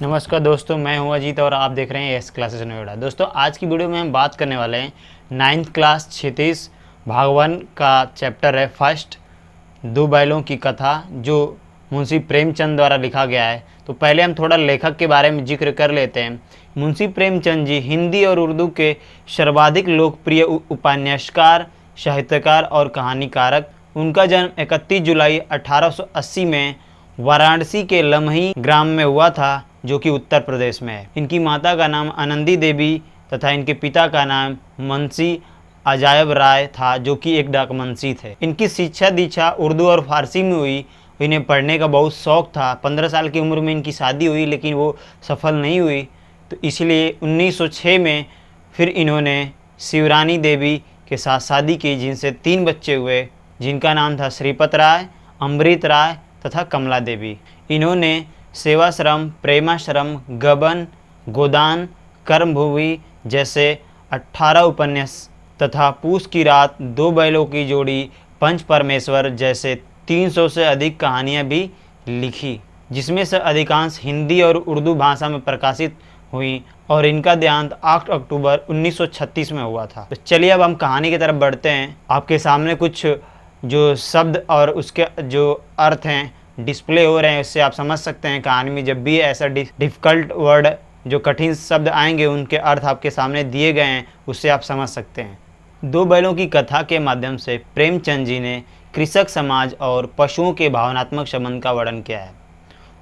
नमस्कार दोस्तों, मैं हूं अजीत और आप देख रहे हैं एस क्लासेस नोएडा। दोस्तों, आज की वीडियो में हम बात करने वाले हैं 9th क्लास क्षितिज भागवन का चैप्टर है फर्स्ट, दो बैलों की कथा, जो मुंशी प्रेमचंद द्वारा लिखा गया है। तो पहले हम थोड़ा लेखक के बारे में जिक्र कर लेते हैं। मुंशी प्रेमचंद जी हिंदी और उर्दू के सर्वाधिक लोकप्रिय उपन्यासकार, साहित्यकार और कहानीकारक। उनका जन्म 31 जुलाई 1880 में वाराणसी के लम्ही ग्राम में हुआ था, जो कि उत्तर प्रदेश में है। इनकी माता का नाम आनंदी देवी तथा इनके पिता का नाम मुंशी अजायब राय था, जो कि एक डाकमुंशी थे। इनकी शिक्षा दीक्षा उर्दू और फारसी में हुई। इन्हें पढ़ने का बहुत शौक था। 15 साल की उम्र में इनकी शादी हुई, लेकिन वो सफल नहीं हुई। तो इसलिए 1906 में फिर इन्होंने शिवरानी देवी के साथ शादी की, जिनसे 3 बच्चे हुए, जिनका नाम था श्रीपत राय, अमृत राय तथा कमला देवी। इन्होंने सेवाश्रम, प्रेमाश्रम, गबन, गोदान, कर्मभूमि जैसे 18 उपन्यास तथा पूस की रात, दो बैलों की जोड़ी, पंच परमेश्वर जैसे 300 से अधिक कहानियाँ भी लिखी, जिसमें से अधिकांश हिंदी और उर्दू भाषा में प्रकाशित हुई और इनका देहांत 8 अक्टूबर 1936 में हुआ था। तो चलिए अब हम कहानी की तरफ बढ़ते हैं। आपके सामने कुछ जो शब्द और उसके जो अर्थ हैं डिस्प्ले हो रहे हैं, उससे आप समझ सकते हैं कहानी में जब भी ऐसा डिफ़िकल्ट वर्ड, जो कठिन शब्द आएंगे, उनके अर्थ आपके सामने दिए गए हैं, उससे आप समझ सकते हैं। दो बैलों की कथा के माध्यम से प्रेमचंद जी ने कृषक समाज और पशुओं के भावनात्मक संबंध का वर्णन किया है।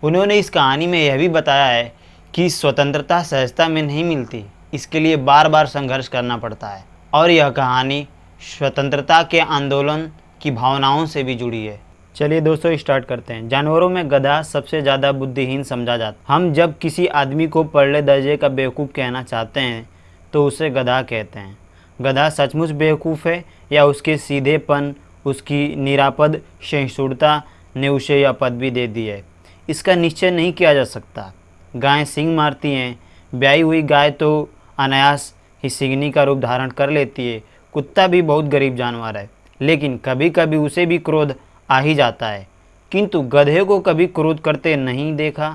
उन्होंने इस कहानी में यह भी बताया है कि स्वतंत्रता सहजता में नहीं मिलती, इसके लिए बार बार संघर्ष करना पड़ता है। और यह कहानी स्वतंत्रता के आंदोलन की भावनाओं से भी जुड़ी है। चलिए दोस्तों, स्टार्ट करते हैं। जानवरों में गधा सबसे ज़्यादा बुद्धिहीन समझा जाता है। हम जब किसी आदमी को परले दर्जे का बेवकूफ़ कहना चाहते हैं तो उसे गधा कहते हैं। गधा सचमुच बेवकूफ़ है या उसके सीधेपन, उसकी निरापद सहिष्णुता ने उसे यह पदवी दे दी है, इसका निश्चय नहीं किया जा सकता। गायें सींग मारती हैं। ब्याई हुई गाय तो अनायास ही सींगनी का रूप धारण कर लेती है। कुत्ता भी बहुत गरीब जानवर है, लेकिन कभी कभी उसे भी क्रोध आ ही जाता है, किंतु गधे को कभी क्रोध करते नहीं देखा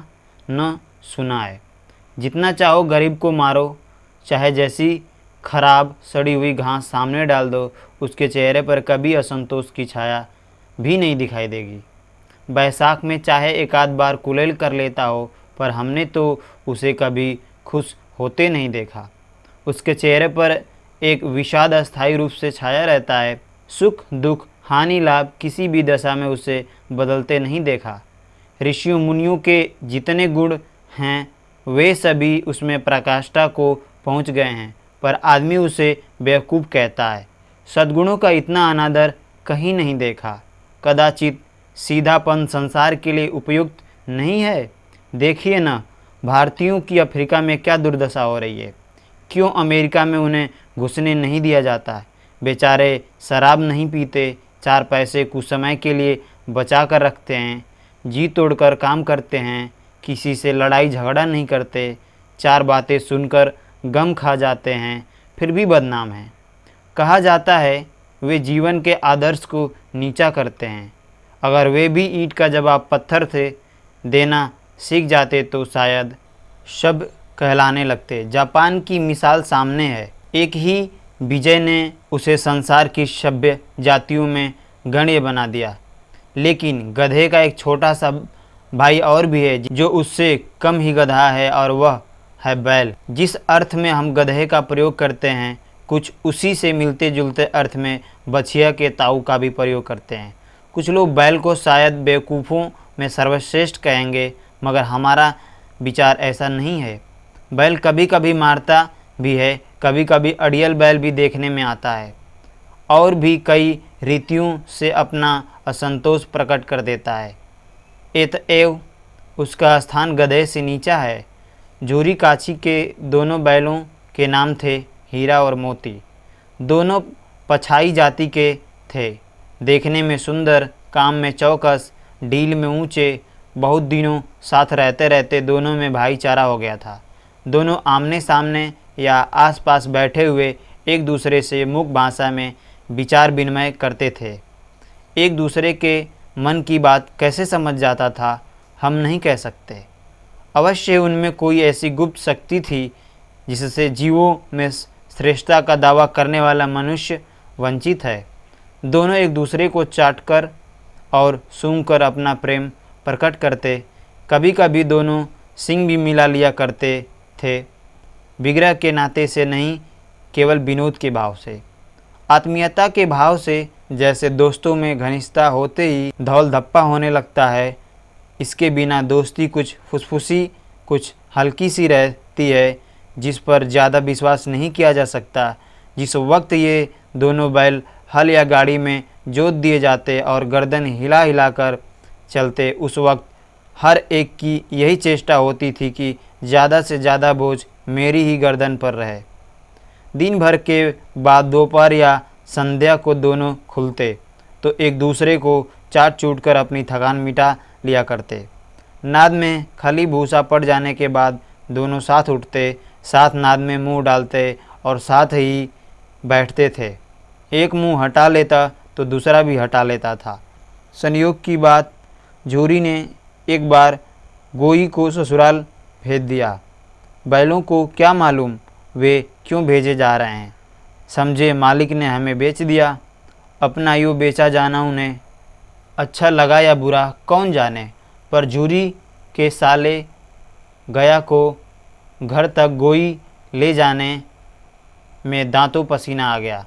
न सुना है। जितना चाहो गरीब को मारो, चाहे जैसी खराब सड़ी हुई घास सामने डाल दो, उसके चेहरे पर कभी असंतोष की छाया भी नहीं दिखाई देगी। बैसाख में चाहे एक आध बार कुलेल कर लेता हो, पर हमने तो उसे कभी खुश होते नहीं देखा। उसके चेहरे पर एक विषाद अस्थायी रूप से छाया रहता है। सुख दुख, हानि लाभ किसी भी दशा में उसे बदलते नहीं देखा। ऋषियों मुनियों के जितने गुण हैं वे सभी उसमें प्रकाष्ठा को पहुंच गए हैं, पर आदमी उसे बेवकूफ़ कहता है। सद्गुणों का इतना अनादर कहीं नहीं देखा। कदाचित सीधापन संसार के लिए उपयुक्त नहीं है। देखिए ना, भारतीयों की अफ्रीका में क्या दुर्दशा हो रही है। क्यों अमेरिका में उन्हें घुसने नहीं दिया जाता है। बेचारे शराब नहीं पीते, 4 पैसे कुछ समय के लिए बचा कर रखते हैं, जी तोड़कर काम करते हैं, किसी से लड़ाई झगड़ा नहीं करते, 4 बातें सुनकर गम खा जाते हैं, फिर भी बदनाम हैं। कहा जाता है वे जीवन के आदर्श को नीचा करते हैं। अगर वे भी ईंट का जवाब पत्थर से देना सीख जाते तो शायद सब कहलाने लगते। जापान की मिसाल सामने है। एक ही विजय ने उसे संसार की सभ्य जातियों में गण्य बना दिया, लेकिन गधे का एक छोटा सा भाई और भी है जो उससे कम ही गधा है, और वह है बैल। जिस अर्थ में हम गधे का प्रयोग करते हैं, कुछ उसी से मिलते जुलते अर्थ में बछिया के ताऊ का भी प्रयोग करते हैं। कुछ लोग बैल को शायद बेवकूफ़ों में सर्वश्रेष्ठ कहेंगे, मगर हमारा विचार ऐसा नहीं है। बैल कभी कभी मारता भी है, कभी कभी अड़ियल बैल भी देखने में आता है, और भी कई रीतियों से अपना असंतोष प्रकट कर देता है। अतएव उसका स्थान गधे से नीचा है। जोरी काची के दोनों बैलों के नाम थे हीरा और मोती। दोनों पछाई जाति के थे, देखने में सुंदर, काम में चौकस, डील में ऊंचे। बहुत दिनों साथ रहते रहते दोनों में भाईचारा हो गया था। दोनों आमने सामने या आसपास बैठे हुए एक दूसरे से मुख भाषा में विचार विनिमय करते थे। एक दूसरे के मन की बात कैसे समझ जाता था, हम नहीं कह सकते। अवश्य उनमें कोई ऐसी गुप्त शक्ति थी जिससे जीवों में श्रेष्ठता का दावा करने वाला मनुष्य वंचित है। दोनों एक दूसरे को चाटकर और सूंघकर अपना प्रेम प्रकट करते। कभी कभी दोनों सिंग भी मिला लिया करते थे, विग्रह के नाते से नहीं, केवल विनोद के भाव से, आत्मीयता के भाव से। जैसे दोस्तों में घनिष्ठता होते ही धौल धप्पा होने लगता है, इसके बिना दोस्ती कुछ फुसफुसी, कुछ हल्की सी रहती है, जिस पर ज़्यादा विश्वास नहीं किया जा सकता। जिस वक्त ये दोनों बैल हल या गाड़ी में जोत दिए जाते और गर्दन हिला हिला कर चलते, उस वक्त हर एक की यही चेष्टा होती थी कि ज़्यादा से ज़्यादा बोझ मेरी ही गर्दन पर रहे। दिन भर के बाद दोपहर या संध्या को दोनों खुलते तो एक दूसरे को चाट चूट कर अपनी थकान मिटा लिया करते। नाद में खली भूसा पड़ जाने के बाद दोनों साथ उठते, साथ नाद में मुंह डालते और साथ ही बैठते थे। एक मुंह हटा लेता तो दूसरा भी हटा लेता था। संयोग की बात, झूरी ने एक बार गोई को ससुराल भेज दिया। बैलों को क्या मालूम वे क्यों भेजे जा रहे हैं, समझे मालिक ने हमें बेच दिया। अपना यूँ बेचा जाना उन्हें अच्छा लगा या बुरा कौन जाने, पर झूरी के साले गया को घर तक गोई ले जाने में दांतों पसीना आ गया।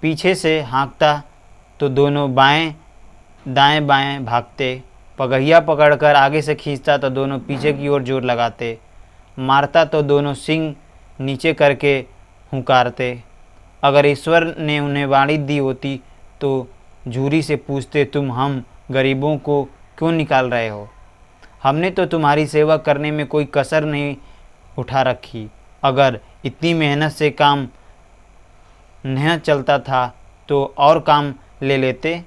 पीछे से हाँकता तो दोनों बाएं दाएं बाएं भागते, पगहिया पकड़कर आगे से खींचता तो दोनों पीछे की ओर जोर लगाते, मारता तो दोनों सिंग नीचे करके हुंकारते। अगर ईश्वर ने उन्हें वाणी दी होती तो झूरी से पूछते, तुम हम गरीबों को क्यों निकाल रहे हो? हमने तो तुम्हारी सेवा करने में कोई कसर नहीं उठा रखी। अगर इतनी मेहनत से काम नहीं चलता था तो और काम ले लेते।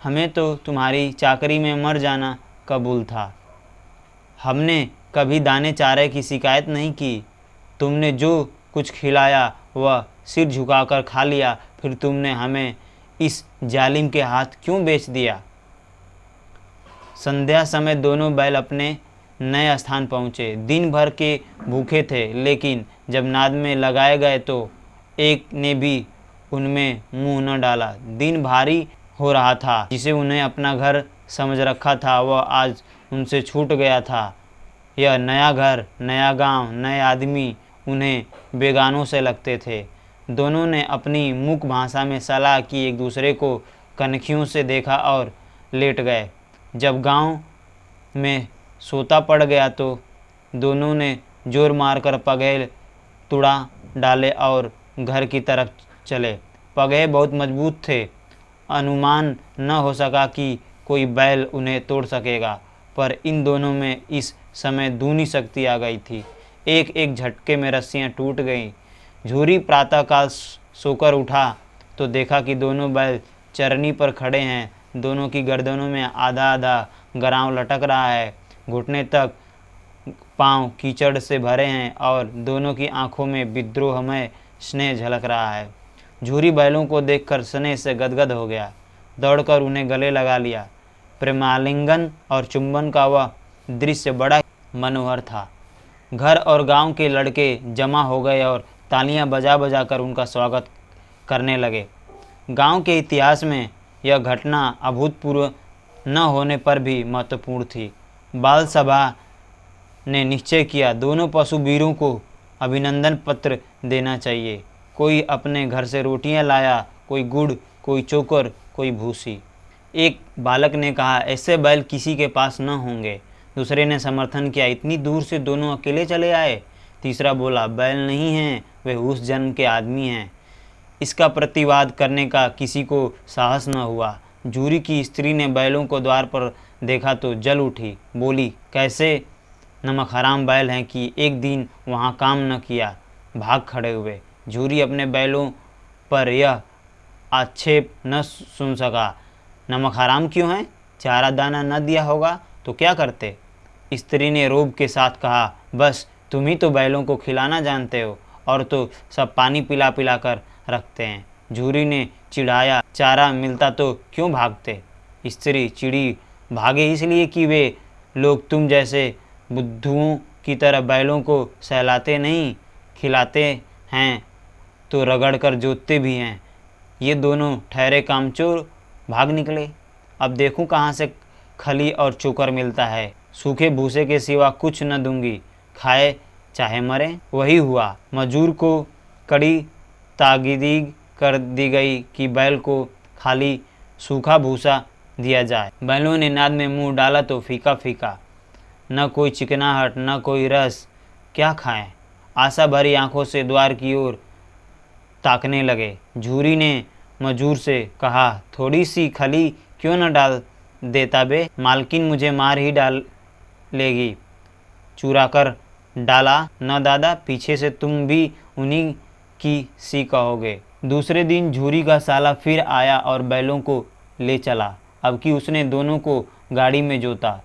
हमें तो तुम्हारी चाकरी में मर जाना कबूल था। हमने कभी दाने चारे की शिकायत नहीं की। तुमने जो कुछ खिलाया वह सिर झुकाकर खा लिया, फिर तुमने हमें इस जालिम के हाथ क्यों बेच दिया? संध्या समय दोनों बैल अपने नए स्थान पहुँचे। दिन भर के भूखे थे, लेकिन जब नाद में लगाए गए तो एक ने भी उनमें मुंह न डाला। दिन भारी हो रहा था। जिसे उन्हें अपना घर समझ रखा था वह आज उनसे छूट गया था। यह नया घर, नया गांव, नए आदमी उन्हें बेगानों से लगते थे। दोनों ने अपनी मुख भाषा में सलाह की, एक दूसरे को कनखियों से देखा और लेट गए। जब गांव में सोता पड़ गया तो दोनों ने जोर मारकर पगहे तुड़ा डाले और घर की तरफ चले। पगहे बहुत मजबूत थे, अनुमान न हो सका कि कोई बैल उन्हें तोड़ सकेगा, पर इन दोनों में इस समय दूनी शक्ति आ गई थी। एक एक झटके में रस्सियां टूट गईं। झूरी प्रातःकाल सोकर उठा तो देखा कि दोनों बैल चरनी पर खड़े हैं। दोनों की गर्दनों में आधा आधा गराव लटक रहा है, घुटने तक पांव कीचड़ से भरे हैं और दोनों की आंखों में विद्रोहमय स्नेह झलक रहा है। झूरी बैलों को देखकर स्नेह से गदगद हो गया, दौड़कर उन्हें गले लगा लिया। प्रेमालिंगन और चुंबन का वह दृश्य बड़ा मनोहर था। घर और गांव के लड़के जमा हो गए और तालियां बजा बजा कर उनका स्वागत करने लगे। गांव के इतिहास में यह घटना अभूतपूर्व न होने पर भी महत्वपूर्ण थी। बाल सभा ने निश्चय किया, दोनों पशु वीरों को अभिनंदन पत्र देना चाहिए। कोई अपने घर से रोटियां लाया, कोई गुड़, कोई चोकर, कोई भूसी। एक बालक ने कहा, ऐसे बैल किसी के पास न होंगे। दूसरे ने समर्थन किया, इतनी दूर से दोनों अकेले चले आए। तीसरा बोला, बैल नहीं हैं, वे उस जन्म के आदमी हैं। इसका प्रतिवाद करने का किसी को साहस न हुआ। झूरी की स्त्री ने बैलों को द्वार पर देखा तो जल उठी, बोली, कैसे नमक हराम बैल हैं कि एक दिन वहाँ काम न किया, भाग खड़े हुए। झूरी अपने बैलों पर यह आक्षेप न सुन सका। नमक हराम क्यों है? चारा दाना न दिया होगा तो क्या करते? स्त्री ने रोब के साथ कहा, बस तुम ही तो बैलों को खिलाना जानते हो, और तो सब पानी पिला पिला कर रखते हैं। झूरी ने चिढ़ाया, चारा मिलता तो क्यों भागते? स्त्री चिड़ी, भागे इसलिए कि वे लोग तुम जैसे बुद्धुओं की तरह बैलों को सहलाते नहीं, खिलाते हैं तो रगड़ कर जोतते भी हैं। ये दोनों ठहरे कामचोर भाग निकले। अब देखूं कहाँ से खली और चोकर मिलता है। सूखे भूसे के सिवा कुछ न दूंगी, खाए चाहे मरे। वही हुआ। मजूर को कड़ी ताकीद कर दी गई कि बैल को खाली सूखा भूसा दिया जाए। बैलों ने नाद में मुंह डाला तो फीका फीका, न कोई चिकनाहट न कोई रस। क्या खाएं? आशा भरी आंखों से द्वार की ओर ताकने लगे। झूरी ने मजूर से कहा, थोड़ी सी खली क्यों न डाल देता बे? मालकिन मुझे मार ही डालेगी। चुरा कर डाला न दादा, पीछे से तुम भी उन्हीं की सी कहोगे। दूसरे दिन झूरी का साला फिर आया और बैलों को ले चला। अब कि उसने दोनों को गाड़ी में जोता।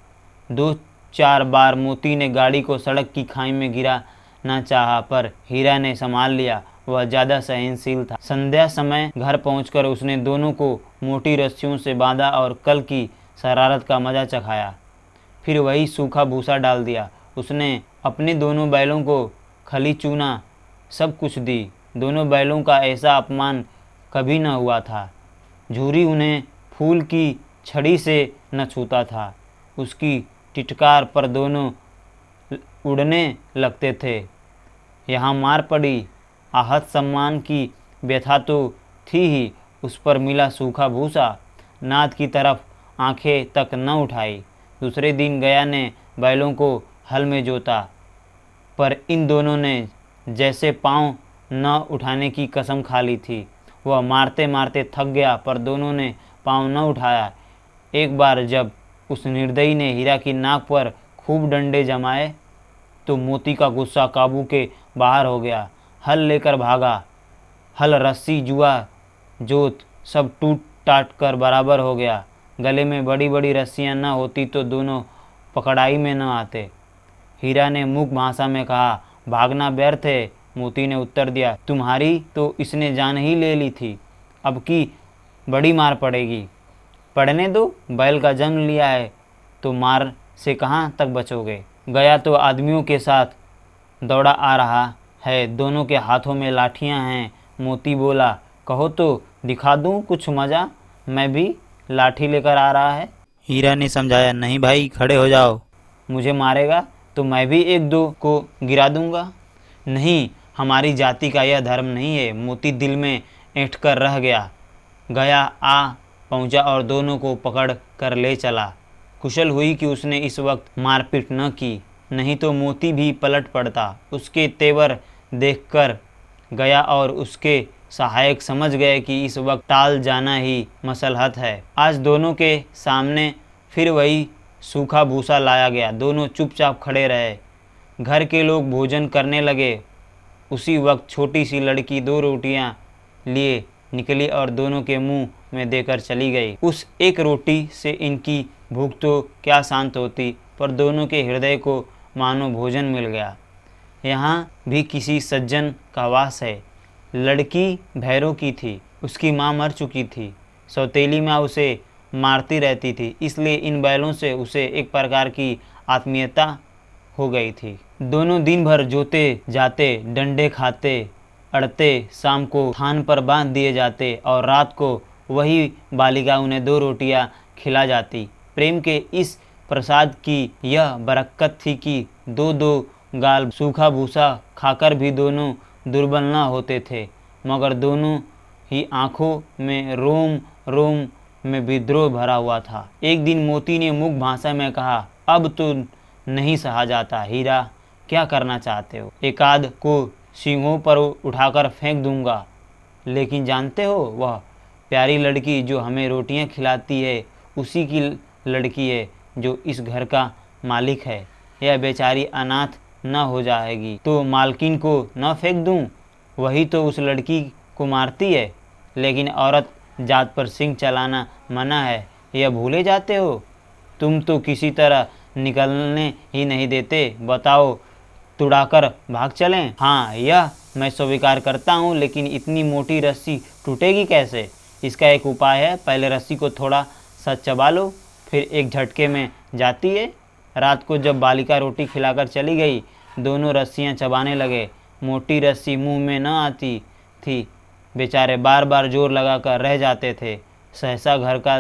2-4 बार मोती ने गाड़ी को सड़क की खाई में गिरा ना चाहा, पर हीरा ने संभाल लिया। वह ज़्यादा सहनशील था। संध्या समय घर पहुंचकर उसने दोनों को मोटी रस्सियों से बांधा और कल की शरारत का मजा चखाया। फिर वही सूखा भूसा डाल दिया। उसने अपने दोनों बैलों को खली चूना सब कुछ दी। दोनों बैलों का ऐसा अपमान कभी न हुआ था। झूरी उन्हें फूल की छड़ी से न छूता था। उसकी टिटकार पर दोनों उड़ने लगते थे। यहाँ मार पड़ी, आहत सम्मान की व्यथा तो थी ही, उस पर मिला सूखा भूसा। नाद की तरफ आंखें तक न उठाई। दूसरे दिन गया ने बैलों को हल में जोता, पर इन दोनों ने जैसे पाँव न उठाने की कसम खा ली थी। वह मारते मारते थक गया, पर दोनों ने पाँव न उठाया। एक बार जब उस निर्दयी ने हीरा की नाक पर खूब डंडे जमाए तो मोती का गुस्सा काबू के बाहर हो गया। हल लेकर भागा। हल, रस्सी, जुआ, जोत सब टूट टाट कर बराबर हो गया। गले में बड़ी बड़ी रस्सियां न होती तो दोनों पकड़ाई में न आते। हीरा ने मूक भाषा में कहा, भागना व्यर्थ है। मोती ने उत्तर दिया, तुम्हारी तो इसने जान ही ले ली थी, अब की बड़ी मार पड़ेगी। पढ़ने दो, बैल का जन्म लिया है तो मार से कहाँ तक बचोगे। गया तो आदमियों के साथ दौड़ा आ रहा है, दोनों के हाथों में लाठियां हैं। मोती बोला, कहो तो दिखा दूं कुछ मजा, मैं भी लाठी लेकर आ रहा है। हीरा ने समझाया, नहीं भाई, खड़े हो जाओ, मुझे मारेगा तो मैं भी 1-2 को गिरा दूंगा। नहीं, हमारी जाति का यह धर्म नहीं है। मोती दिल में ऐंठ कर रह गया। गया आ पहुंचा और दोनों को पकड़ कर ले चला। कुशल हुई कि उसने इस वक्त मारपीट न की, नहीं तो मोती भी पलट पड़ता। उसके तेवर देखकर गया और उसके सहायक समझ गए कि इस वक्त टाल जाना ही मसलहत है। आज दोनों के सामने फिर वही सूखा भूसा लाया गया। दोनों चुपचाप खड़े रहे। घर के लोग भोजन करने लगे। उसी वक्त छोटी सी लड़की 2 रोटियां लिए निकली और दोनों के मुंह में देकर चली गई। उस एक रोटी से इनकी भूख तो क्या शांत होती, पर दोनों के हृदय को मानो भोजन मिल गया। यहाँ भी किसी सज्जन का वास है। लड़की भैरों की थी, उसकी माँ मर चुकी थी। सौतेली माँ उसे मारती रहती थी, इसलिए इन बैलों से उसे एक प्रकार की आत्मीयता हो गई थी। दोनों दिन भर जोते जाते, डंडे खाते अड़ते, शाम को थान पर बांध दिए जाते और रात को वही बालिका उन्हें 2 रोटियां खिला जाती। प्रेम के इस प्रसाद की यह बरकत थी कि 2-2 गाल सूखा भूसा खाकर भी दोनों दुर्बल न होते थे, मगर दोनों ही आंखों में रोम रोम में विद्रोह भरा हुआ था। एक दिन मोती ने मूक भाषा में कहा, अब तो नहीं सहा जाता। हीरा, क्या करना चाहते हो? एकाध को सींगों पर उठाकर फेंक दूंगा, लेकिन जानते हो, वह प्यारी लड़की जो हमें रोटियां खिलाती है उसी की लड़की है जो इस घर का मालिक है। यह बेचारी अनाथ न हो जाएगी तो मालकिन को न फेंक दूं? वही तो उस लड़की को मारती है। लेकिन औरत जात पर सिंह चलाना मना है, यह भूले जाते हो? तुम तो किसी तरह निकलने ही नहीं देते। बताओ, तुड़ाकर भाग चलें? हाँ, यह मैं स्वीकार करता हूँ, लेकिन इतनी मोटी रस्सी टूटेगी कैसे? इसका एक उपाय है। पहले रस्सी को थोड़ा सा चबा लो, फिर एक झटके में जाती है। रात को जब बालिका रोटी खिलाकर चली गई, दोनों रस्सियां चबाने लगे। मोटी रस्सी मुंह में न आती थी, बेचारे बार बार जोर लगाकर रह जाते थे। सहसा घर का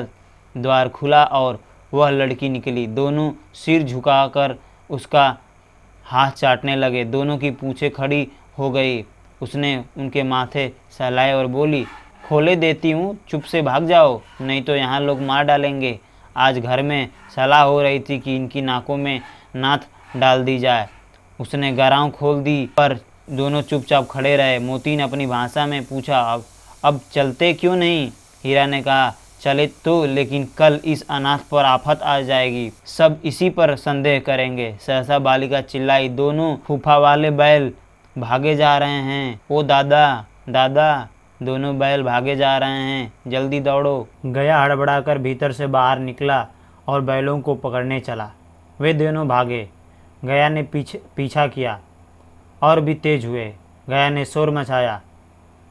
द्वार खुला और वह लड़की निकली। दोनों सिर झुकाकर उसका हाथ चाटने लगे। दोनों की पूंछें खड़ी हो गई। उसने उनके माथे सहलाए और बोली, खोले देती हूँ, चुप से भाग जाओ, नहीं तो यहाँ लोग मार डालेंगे। आज घर में सलाह हो रही थी कि इनकी नाकों में नाथ डाल दी जाए। उसने गरां खोल दी, पर दोनों चुपचाप खड़े रहे। मोती ने अपनी भाषा में पूछा, अब चलते क्यों नहीं? हीरा ने कहा, चले तो, लेकिन कल इस अनाथ पर आफत आ जाएगी, सब इसी पर संदेह करेंगे। सहसा बालिका चिल्लाई, दोनों फूफा वाले बैल भागे जा रहे हैं। ओ दादा दादा, दोनों बैल भागे जा रहे हैं, जल्दी दौड़ो। गया हड़बड़ाकर भीतर से बाहर निकला और बैलों को पकड़ने चला। वे दोनों भागे। गया ने पीछा किया और भी तेज हुए। गया ने शोर मचाया।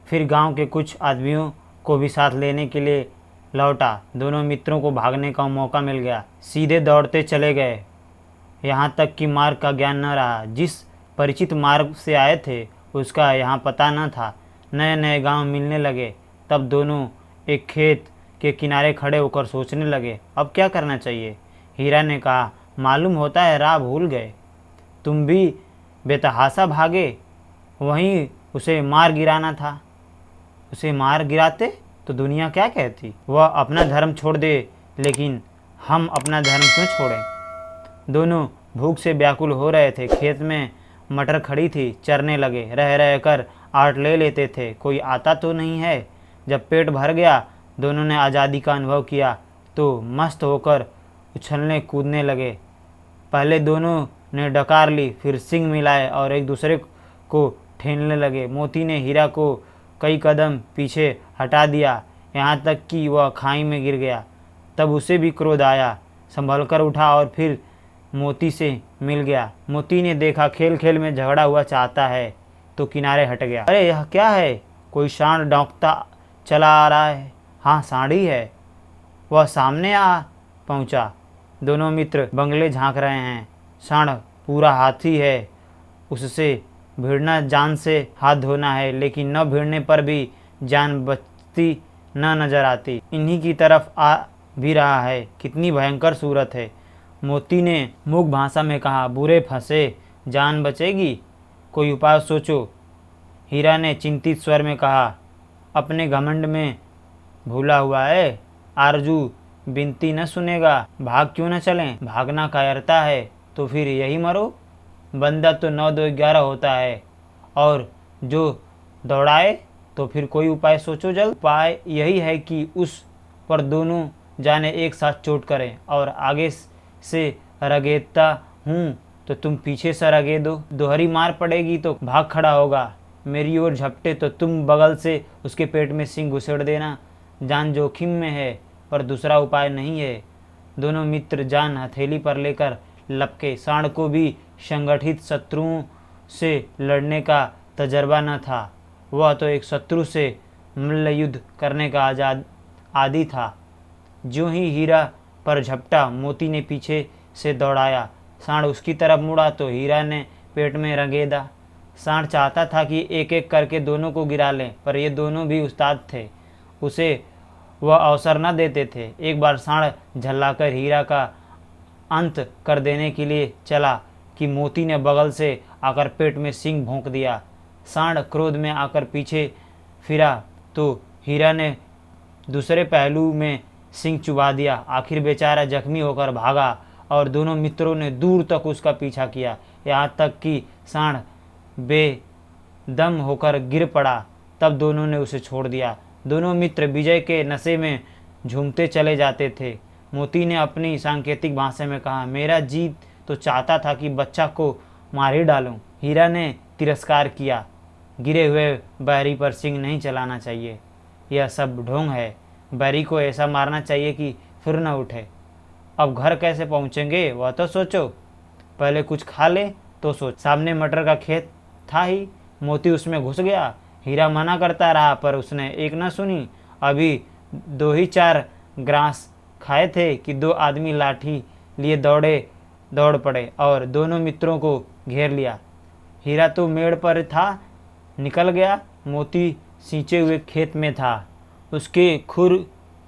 फिर गांव के कुछ आदमियों को भी साथ लेने के लिए लौटा। दोनों मित्रों को भागने का मौका मिल गया। सीधे दौड़ते चले गए, यहाँ तक कि मार्ग का ज्ञान न रहा। जिस परिचित मार्ग से आए थे उसका यहाँ पता न था। नए नए गांव मिलने लगे। तब दोनों एक खेत के किनारे खड़े होकर सोचने लगे, अब क्या करना चाहिए। हीरा ने कहा, मालूम होता है राह भूल गए। तुम भी बेतहासा भागे, वहीं उसे मार गिराना था। उसे मार गिराते तो दुनिया क्या कहती। वह अपना धर्म छोड़ दे, लेकिन हम अपना धर्म क्यों छोड़ें। दोनों भूख से व्याकुल हो रहे थे। खेत में मटर खड़ी थी, चरने लगे। रह रह कर आट ले लेते थे, कोई आता तो नहीं है। जब पेट भर गया, दोनों ने आज़ादी का अनुभव किया तो मस्त होकर उछलने कूदने लगे। पहले दोनों ने डकार ली, फिर सिंग मिलाए और एक दूसरे को ठेलने लगे। मोती ने हीरा को कई कदम पीछे हटा दिया, यहाँ तक कि वह खाई में गिर गया। तब उसे भी क्रोध आया, संभलकर उठा और फिर मोती से मिल गया। मोती ने देखा खेल खेल में झगड़ा हुआ चाहता है तो किनारे हट गया। अरे यह क्या है, कोई सांड डौंकता चला आ रहा है। हाँ, सांड ही है। वह सामने आ पहुंचा। दोनों मित्र बंगले झांक रहे हैं। सांड पूरा हाथी है, उससे भिड़ना जान से हाथ धोना है, लेकिन न भिड़ने पर भी जान बचती न नजर आती। इन्हीं की तरफ आ भी रहा है, कितनी भयंकर सूरत है। मोती ने मूक भाषा में कहा, बुरे फंसे, जान बचेगी, कोई उपाय सोचो। हीरा ने चिंतित स्वर में कहा, अपने घमंड में भूला हुआ है, आरजू विनती न सुनेगा, भाग क्यों न चलें। भागना कायरता है तो फिर यही मरो। बंदा तो 9 2 11 होता है, और जो दौड़ाए तो फिर कोई उपाय सोचो जल्द। उपाय यही है कि उस पर दोनों जाने एक साथ चोट करें, और आगे से रगेदता हूँ तो तुम पीछे से रगे दो। दोहरी मार पड़ेगी तो भाग खड़ा होगा। मेरी ओर झपटे तो तुम बगल से उसके पेट में सिंग घुसेड़ देना। जान जोखिम में है, पर दूसरा उपाय नहीं है। दोनों मित्र जान हथेली पर लेकर लपके। सांड को भी संगठित शत्रुओं से लड़ने का तजर्बा न था। वह तो एक शत्रु से मल्ल युद्ध करने का आदी था। ज्यों ही हीरा पर झपटा, मोती ने पीछे से दौड़ाया। सांड उसकी तरफ मुड़ा तो हीरा ने पेट में रगेदा। सांड चाहता था कि एक एक करके दोनों को गिरा लें, पर ये दोनों भी उस्ताद थे, उसे वह अवसर न देते थे। एक बार सांड झल्लाकर हीरा का अंत कर देने के लिए चला कि मोती ने बगल से आकर पेट में सिंग भोंक दिया। सांड क्रोध में आकर पीछे फिरा तो हीरा ने दूसरे पहलू में सिंग चुबा दिया। आखिर बेचारा जख्मी होकर भागा और दोनों मित्रों ने दूर तक उसका पीछा किया, यहाँ तक कि सांड बेदम होकर गिर पड़ा। तब दोनों ने उसे छोड़ दिया। दोनों मित्र विजय के नशे में झूमते चले जाते थे। मोती ने अपनी सांकेतिक भाषा में कहा, मेरा जी तो चाहता था कि बच्चा को मार ही डालूं। हीरा ने तिरस्कार किया, गिरे हुए बैरी पर सिंग नहीं चलाना चाहिए, यह सब ढोंग है। बैरी को ऐसा मारना चाहिए कि फिर न उठे। अब घर कैसे पहुंचेंगे वह तो सोचो, पहले कुछ खा ले तो सोच। सामने मटर का खेत था ही, मोती उसमें घुस गया। हीरा मना करता रहा पर उसने एक न सुनी। अभी 2 ही 4 ग्रास खाए थे कि 2 आदमी लाठी लिए दौड़े दौड़ पड़े और दोनों मित्रों को घेर लिया। हीरा तो मेड़ पर था, निकल गया। मोती सींचे हुए खेत में था, उसके खुर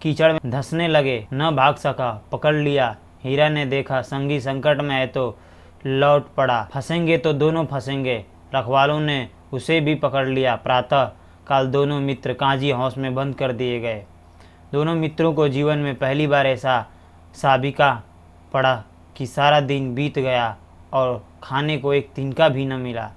कीचड़ में धंसने लगे, न भाग सका, पकड़ लिया। हीरा ने देखा संगी संकट में है तो लौट पड़ा, फंसेंगे तो दोनों फंसेंगे। रखवालों ने उसे भी पकड़ लिया। प्रातः काल दोनों मित्र कांजी हाउस में बंद कर दिए गए। दोनों मित्रों को जीवन में पहली बार ऐसा साबिका पड़ा कि सारा दिन बीत गया और खाने को एक तिनका भी न मिला।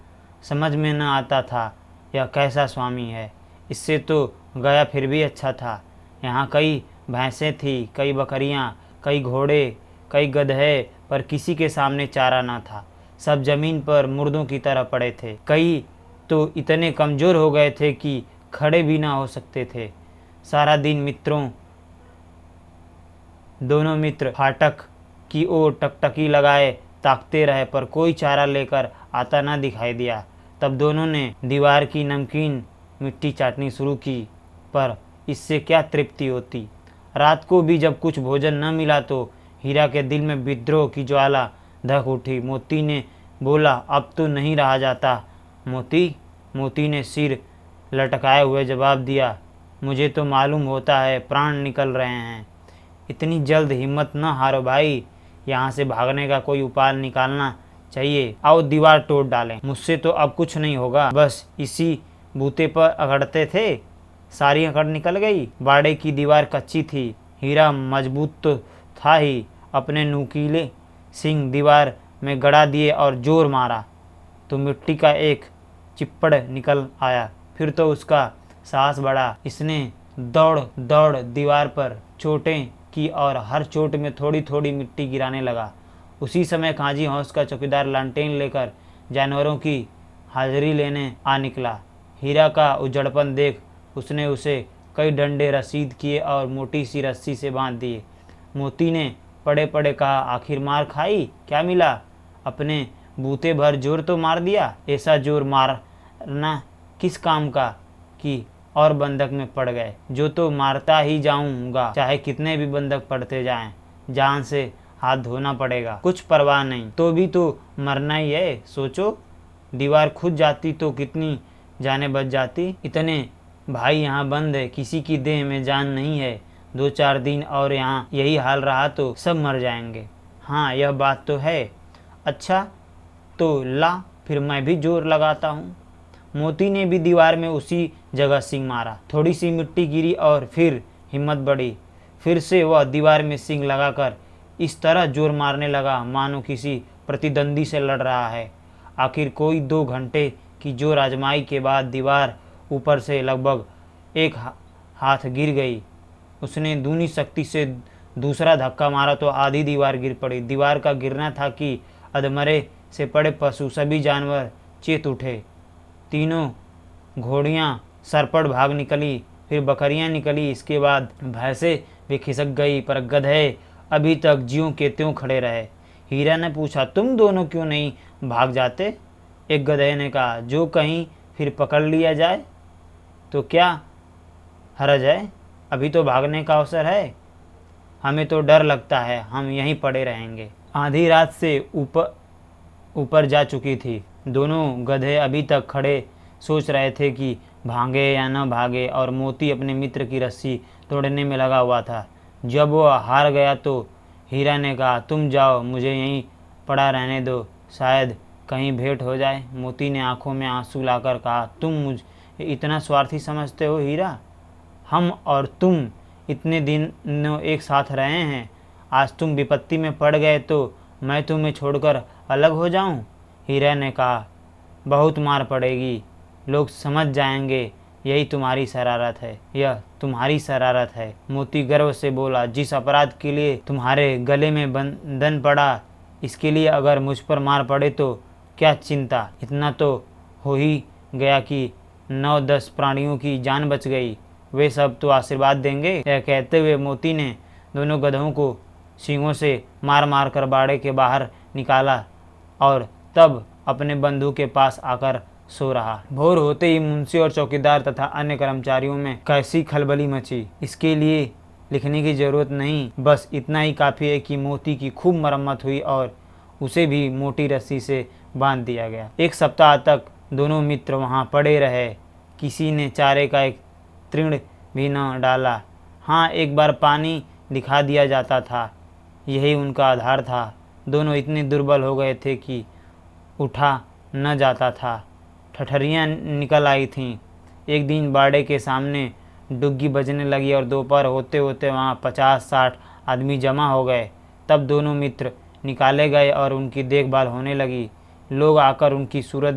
समझ में न आता था यह कैसा स्वामी है। इससे तो गया फिर भी अच्छा था। यहाँ कई भैंसें थी, कई बकरियाँ, कई घोड़े, कई गधे, पर किसी के सामने चारा न था। सब जमीन पर मुर्दों की तरह पड़े थे। कई तो इतने कमज़ोर हो गए थे कि खड़े भी ना हो सकते थे। सारा दिन दोनों मित्र फाटक की ओर टकटकी लगाए ताकते रहे, पर कोई चारा लेकर आता ना दिखाई दिया। तब दोनों ने दीवार की नमकीन मिट्टी चाटनी शुरू की, पर इससे क्या तृप्ति होती। रात को भी जब कुछ भोजन न मिला तो हीरा के दिल में विद्रोह की ज्वाला धक उठी। मोती ने बोला, अब तो नहीं रहा जाता। मोती ने सिर लटकाए हुए जवाब दिया, मुझे तो मालूम होता है प्राण निकल रहे हैं। इतनी जल्द हिम्मत न हारो भाई, यहाँ से भागने का कोई उपाय निकालना चाहिए। आओ दीवार तोड़ डालें। मुझसे तो अब कुछ नहीं होगा। बस इसी बूते पर अकड़ते थे, सारी अकड़ निकल गई। बाड़े की दीवार कच्ची थी, हीरा मजबूत तो था ही। अपने नुकीले सिंह दीवार में गड़ा दिए और जोर मारा तो मिट्टी का एक चिप्पड़ निकल आया। फिर तो उसका साहस बढ़ा। इसने दौड़ दौड़ दीवार पर चोटें की और हर चोट में थोड़ी थोड़ी मिट्टी गिराने लगा। उसी समय काजी हाउस का चौकीदार लालटेन लेकर जानवरों की हाजिरी लेने आ निकला। हीरा का उजड़पन देख उसने उसे कई डंडे रसीद किए और मोटी सी रस्सी से बांध दिए। मोती ने पड़े पड़े कहा, आखिर मार खाई, क्या मिला? अपने बूते भर जोर तो मार दिया। ऐसा जोर मारना किस काम का कि और बंधक में पड़ गए। जो तो मारता ही जाऊंगा, चाहे कितने भी बंधक पड़ते जाएं, जान से हाथ धोना पड़ेगा। कुछ परवाह नहीं, तो भी तो मरना ही है। सोचो, दीवार खुद जाती तो कितनी जानें बच जाती। इतने भाई यहाँ बंद है, किसी की देह में जान नहीं है। 2-4 दिन और यहाँ यही हाल रहा तो सब मर जाएंगे। हाँ, यह बात तो है। अच्छा तो ला, फिर मैं भी जोर लगाता हूँ। मोती ने भी दीवार में उसी जगह सींग मारा। थोड़ी सी मिट्टी गिरी और फिर हिम्मत बढ़ी। फिर से वह दीवार में सींग लगाकर इस तरह जोर मारने लगा मानो किसी प्रतिद्वंदी से लड़ रहा है। आखिर कोई 2 घंटे की जोर आजमाई के बाद दीवार ऊपर से लगभग 1 हाथ गिर गई। उसने दूनी शक्ति से दूसरा धक्का मारा तो आधी दीवार गिर पड़ी। दीवार का गिरना था कि अधमरे से पड़े पशु सभी जानवर चेत उठे। तीनों घोड़ियाँ सरपट भाग निकली, फिर बकरियाँ निकली, इसके बाद भैंसें भी खिसक गई, पर गधे अभी तक ज्यों के त्यों खड़े रहे। हीरा ने पूछा, तुम दोनों क्यों नहीं भाग जाते? एक गधे ने कहा, जो कहीं फिर पकड़ लिया जाए तो क्या हरज है, अभी तो भागने का अवसर है। हमें तो डर लगता है, हम यहीं पड़े रहेंगे। आधी रात से ऊपर जा चुकी थी। दोनों गधे अभी तक खड़े सोच रहे थे कि भागे या न भागे, और मोती अपने मित्र की रस्सी तोड़ने में लगा हुआ था। जब वह हार गया तो हीरा ने कहा, तुम जाओ, मुझे यहीं पड़ा रहने दो, शायद कहीं भेंट हो जाए। मोती ने आंखों में आंसू लाकर कहा, तुम मुझे इतना स्वार्थी समझते हो हीरा? हम और तुम इतने दिनों एक साथ रहे हैं, आज तुम विपत्ति में पड़ गए तो मैं तुम्हें छोड़कर अलग हो जाऊं? हीरा ने कहा, बहुत मार पड़ेगी, लोग समझ जाएंगे यही तुम्हारी शरारत है, यह तुम्हारी शरारत है। मोती गर्व से बोला, जिस अपराध के लिए तुम्हारे गले में बंधन पड़ा, इसके लिए अगर मुझ पर मार पड़े तो क्या चिंता। इतना तो हो ही गया कि 9-10 प्राणियों की जान बच गई, वे सब तो आशीर्वाद देंगे। यह कहते हुए मोती ने दोनों गधों को सींगों से मार मार कर बाड़े के बाहर निकाला और तब अपने बंधु के पास आकर सो रहा। भोर होते ही मुंशी और चौकीदार तथा अन्य कर्मचारियों में कैसी खलबली मची, इसके लिए लिखने की जरूरत नहीं। बस इतना ही काफ़ी है कि मोती की खूब मरम्मत हुई और उसे भी मोटी रस्सी से बांध दिया गया। एक सप्ताह तक दोनों मित्र वहाँ पड़े रहे। किसी ने चारे का एक तृण भी न डाला। हाँ, एक बार पानी दिखा दिया जाता था, यही उनका आधार था। दोनों इतने दुर्बल हो गए थे कि उठा न जाता था। ठठरियाँ निकल आई थीं। एक दिन बाड़े के सामने डुग्गी बजने लगी और दोपहर होते होते वहाँ 50-60 आदमी जमा हो गए। तब दोनों मित्र निकाले गए और उनकी देखभाल होने लगी। लोग आकर उनकी सूरत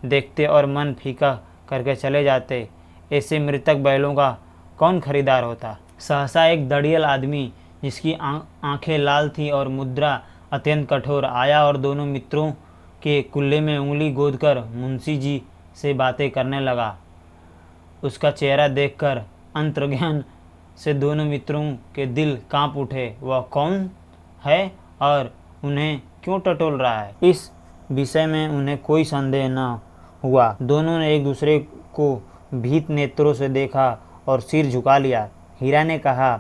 देखते और मन फीका करके चले जाते। ऐसे मृतक बैलों का कौन खरीदार होता। सहसा एक दड़ियल आदमी, जिसकी आंखें लाल थीं और मुद्रा अत्यंत कठोर, आया और दोनों मित्रों के कुल्ले में उंगली गोदकर मुंशी जी से बातें करने लगा। उसका चेहरा देखकर अंतर्ज्ञान से दोनों मित्रों के दिल कांप उठे। वह कौन है और उन्हें क्यों टटोल रहा है, इस विषय में उन्हें कोई संदेह न हुआ। दोनों ने एक दूसरे को भीत नेत्रों से देखा और सिर झुका लिया। हीरा ने कहा,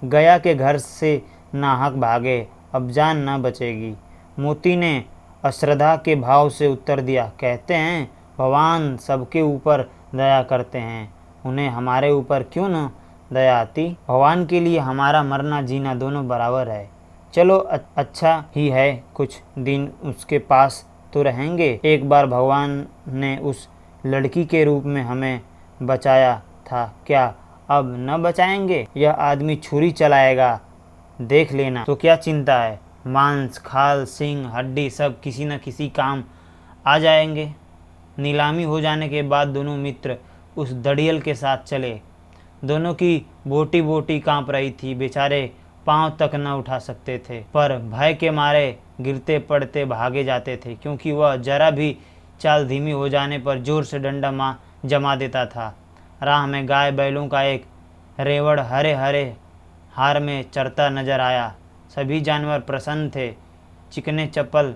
गया के घर से नाहक भागे, अब जान न बचेगी। मोती ने अश्रद्धा के भाव से उत्तर दिया, कहते हैं भगवान सबके ऊपर दया करते हैं, उन्हें हमारे ऊपर क्यों न दया आती। भगवान के लिए हमारा मरना जीना दोनों बराबर है। चलो अच्छा ही है, कुछ दिन उसके पास तो रहेंगे। एक बार भगवान ने उस लड़की के रूप में हमें बचाया था, क्या अब न बचाएंगे। यह आदमी छुरी चलाएगा, देख लेना। तो क्या चिंता है, मांस, खाल, सींग, हड्डी सब किसी न किसी काम आ जाएंगे। नीलामी हो जाने के बाद दोनों मित्र उस दड़ियल के साथ चले। दोनों की बोटी बोटी कांप रही थी। बेचारे पांव तक न उठा सकते थे, पर भय के मारे गिरते पड़ते भागे जाते थे, क्योंकि वह जरा भी चाल धीमी हो जाने पर जोर से डंडा जमा देता था। राह में गाय बैलों का एक रेवड़ हरे हरे हार में चरता नजर आया। सभी जानवर प्रसन्न थे, चिकने चप्पल,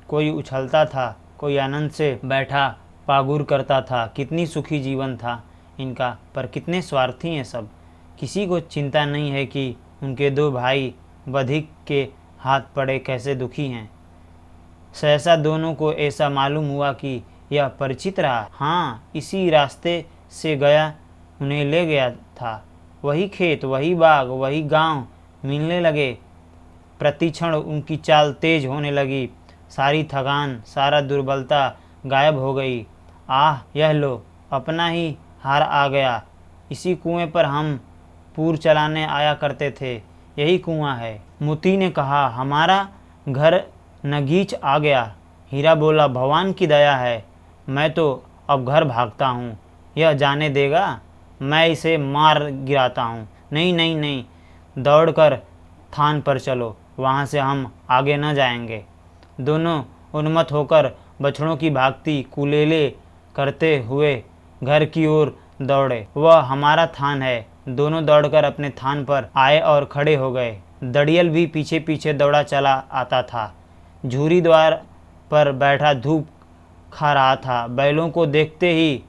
कोई उछलता था, कोई आनंद से बैठा पागुर करता था। कितनी सुखी जीवन था इनका, पर कितने स्वार्थी हैं सब। किसी को चिंता नहीं है कि उनके दो भाई बधिक के हाथ पड़े कैसे दुखी हैं। सहसा दोनों को ऐसा मालूम हुआ कि यह परिचित रहा। हाँ, इसी रास्ते से गया उन्हें ले गया था। वही खेत, वही बाग, वही गांव मिलने लगे। प्रतिक्षण उनकी चाल तेज होने लगी। सारी थकान, सारा दुर्बलता गायब हो गई। आह, यह लो, अपना ही हार आ गया। इसी कुएं पर हम पूर चलाने आया करते थे, यही कुआं है। मोती ने कहा, हमारा घर नगीच आ गया। हीरा बोला, भगवान की दया है, मैं तो अब घर भागता हूँ। यह जाने देगा, मैं इसे मार गिराता हूँ। नहीं नहीं नहीं, दौड़कर थान पर चलो, वहाँ से हम आगे न जाएंगे। दोनों उन्मत्त होकर बछड़ों की भांति कुलेले करते हुए घर की ओर दौड़े। वह हमारा थान है। दोनों दौड़कर अपने थान पर आए और खड़े हो गए। दड़ियल भी पीछे पीछे दौड़ा चला आता था। झूरी द्वार पर बैठा धूप खा रहा था। बैलों को देखते ही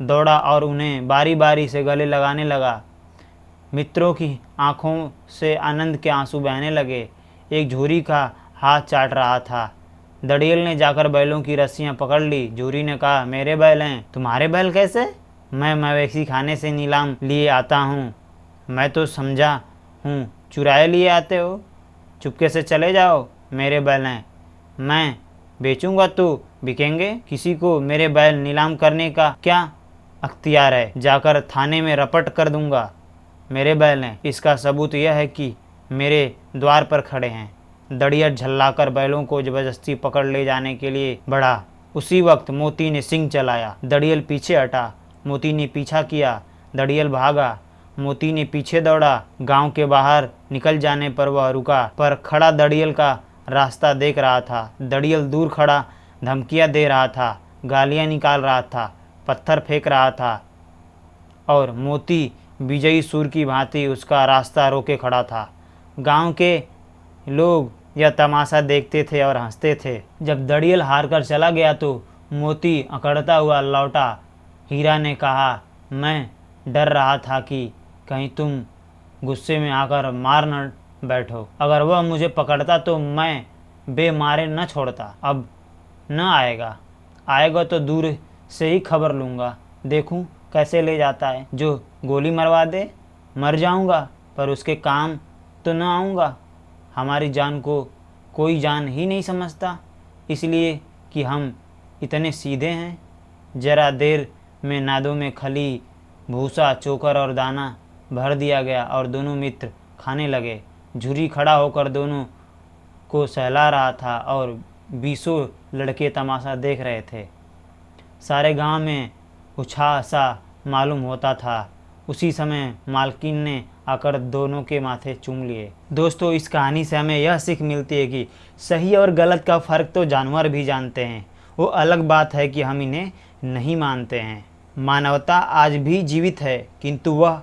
दौड़ा और उन्हें बारी बारी से गले लगाने लगा। मित्रों की आंखों से आनंद के आंसू बहने लगे। एक झूरी का हाथ चाट रहा था। दड़ियल ने जाकर बैलों की रस्सियां पकड़ ली। झूरी ने कहा, मेरे बैल हैं। तुम्हारे बैल कैसे? मैं मवेशी खाने से नीलाम लिए आता हूँ। मैं तो समझा हूँ चुराए लिए आते हो। चुपके से चले जाओ, मेरे बैल हैं, मैं बेचूंगा तो बिकेंगे। किसी को मेरे बैल नीलाम करने का क्या अख्तियार है? जाकर थाने में रपट कर दूंगा। मेरे बैल हैं, इसका सबूत यह है कि मेरे द्वार पर खड़े हैं। दड़ियल झल्लाकर बैलों को जबरदस्ती पकड़ ले जाने के लिए बढ़ा। उसी वक्त मोती ने सिंग चलाया। दड़ियल पीछे हटा। मोती ने पीछा किया। दड़ियल भागा। मोती ने पीछे दौड़ा। गांव के बाहर निकल जाने पर वह रुका, पर खड़ा दड़ियल का रास्ता देख रहा था। दड़ियल दूर खड़ा धमकियां दे रहा था, गालियां निकाल रहा था, पत्थर फेंक रहा था, और मोती विजयी सूर की भांति उसका रास्ता रोके खड़ा था। गांव के लोग यह तमाशा देखते थे और हंसते थे। जब दड़ियल हार कर चला गया तो मोती अकड़ता हुआ लौटा। हीरा ने कहा, मैं डर रहा था कि कहीं तुम गुस्से में आकर मार न बैठो। अगर वह मुझे पकड़ता तो मैं बे मारे न छोड़ता। अब न आएगा, आएगा तो दूर से ही खबर लूँगा, देखूँ कैसे ले जाता है। जो गोली मरवा दे मर जाऊँगा, पर उसके काम तो न आऊँगा। हमारी जान को कोई जान ही नहीं समझता, इसलिए कि हम इतने सीधे हैं। ज़रा देर में नादों में खली, भूसा, चोकर और दाना भर दिया गया और दोनों मित्र खाने लगे। झुर्री खड़ा होकर दोनों को सहला रहा था और 20 लड़के तमाशा देख रहे थे। सारे गांव में उछाह सा मालूम होता था। उसी समय मालकिन ने आकर दोनों के माथे चूम लिए। दोस्तों, इस कहानी से हमें यह सीख मिलती है कि सही और गलत का फ़र्क तो जानवर भी जानते हैं। वो अलग बात है कि हम इन्हें नहीं मानते हैं। मानवता आज भी जीवित है, किंतु वह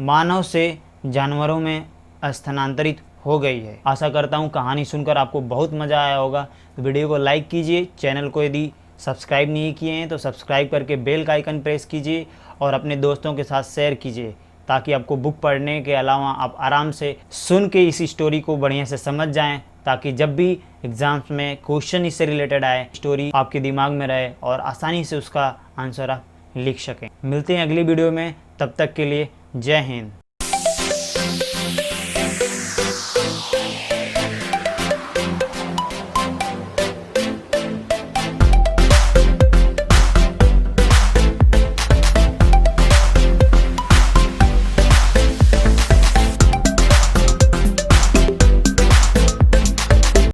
मानव से जानवरों में स्थानांतरित हो गई है। आशा करता हूँ कहानी सुनकर आपको बहुत मज़ा आया होगा। तो वीडियो को लाइक कीजिए, चैनल को यदि सब्सक्राइब नहीं किए हैं तो सब्सक्राइब करके बेल का आइकन प्रेस कीजिए और अपने दोस्तों के साथ शेयर कीजिए, ताकि आपको बुक पढ़ने के अलावा आप आराम से सुन के इस स्टोरी को बढ़िया से समझ जाएं, ताकि जब भी एग्ज़ाम्स में क्वेश्चन इससे रिलेटेड आए, स्टोरी आपके दिमाग में रहे और आसानी से उसका आंसर आप लिख सकें। मिलते हैं अगली वीडियो में, तब तक के लिए जय हिंद।